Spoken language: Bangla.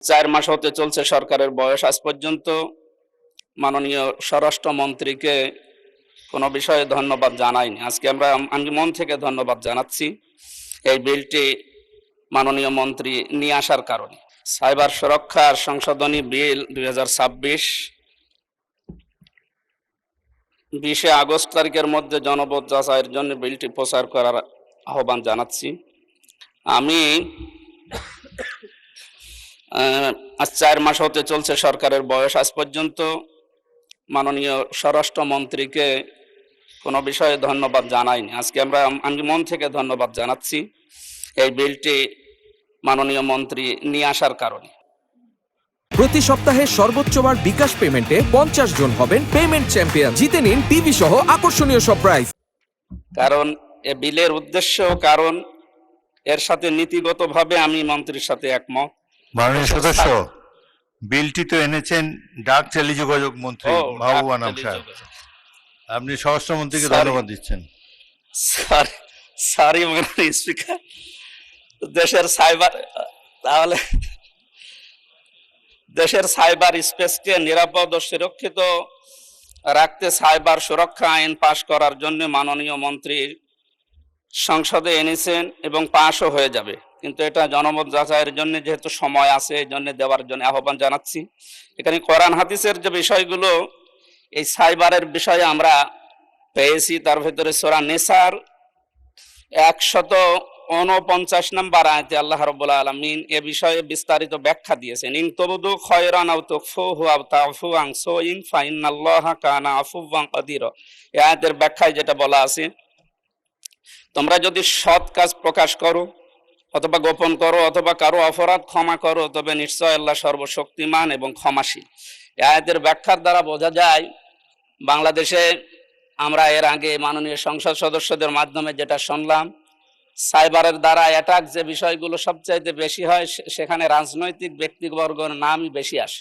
4 মাস হতে চলছে সরকারের বয়স। আজ পর্যন্ত মাননীয় স্বরাষ্ট্রমন্ত্রীকে কোনো বিষয়ে ধন্যবাদ জানাইনি। আজকে আমি মন থেকে ধন্যবাদ জানাচ্ছি এই বিলটি মাননীয় মন্ত্রী নিয়ে আসার কারণে। সাইবার সুরক্ষার সংশোধনী বিল 2026 20 আগস্ট তারিখের মধ্যে জনমত যাচাইয়ের জন্য বিলটি প্রচার করার আহ্বান জানাচ্ছি। আমি আজ 4 মাস হতে চলছে সরকারের বয়স। আজ পর্যন্ত মাননীয় স্বরাষ্ট্রমন্ত্রীকে কোনো বিষয়ে ধন্যবাদ জানাইনি। আজকে আমি মন থেকে ধন্যবাদ জানাচ্ছি এই বিলটি মাননীয় মন্ত্রী নিয়ে আসার কারণে। প্রতি সপ্তাহে সর্বোচ্চবার বিকাশ পেমেন্টে 50 জন হবেন পেমেন্ট চ্যাম্পিয়ন। জিতে নিন টিভি সহ আকর্ষণীয় সব প্রাইজ। কারণ এ বিলের উদ্দেশ্য, কারণ এর সাথে নীতিগতভাবে আমি মন্ত্রীর সাথে একমত। মাননীয় সদস্য, বিলটি তো এনেছেন ডাক টেলিযোগাযোগ মন্ত্রী মাহবুব আনাম সাহেব। আপনি স্বরাষ্ট্রমন্ত্রীকে ধন্যবাদ দিচ্ছেন। সরি মাননীয় স্পিকার, দেশের সাইবার স্পেসকে নিরাপদ ও সুরক্ষিত রাখতে সাইবার সুরক্ষা আইন পাশ করার জন্য মাননীয় মন্ত্রী সংসদে এনেছেন এবং পাশও হয়ে যাবে, কিন্তু এটা জনমত যাচাইয়ের জন্য যেহেতু সময় আছে, এই জন্য দেওয়ার জন্য আহ্বান জানাচ্ছি। এখানে কোরআন হাদিসের যে বিষয়গুলো এই সাইবারের বিষয়ে আমরা পেয়েছি, তার ভিতরে সূরা নিসার 149 নম্বর আয়াতে আল্লাহ রাব্বুল আলামিন এ বিষয়ে বিস্তারিত ব্যাখ্যা দিয়েছেন। ইন তুবদু খায়রান আও তুখফুহু আও তা'ফু আন সুইন ফাইন্নাল্লাহা কানা আফুওয়ান কাদিরা। এই আয়াতের ব্যাখ্যায় যেটা বলা আছে, তোমরা যদি সৎ কাজ প্রকাশ করো অথবা গোপন করো অথবা কারো অপরাধ ক্ষমা করো, তবে নিশ্চয় আল্লাহ সর্বশক্তিমান এবং ক্ষমাশীল। এই আয়াতের ব্যাখ্যার দ্বারা বোঝা যায়, বাংলাদেশে আমরা এর আগে মাননীয় সংসদ সদস্যদের মাধ্যমে যেটা শুনলাম, সাইবারের দ্বারা অ্যাটাক যে বিষয়গুলো সবচাইতে বেশি হয়, সেখানে রাজনৈতিক ব্যক্তিবর্গের নামই বেশি আসে।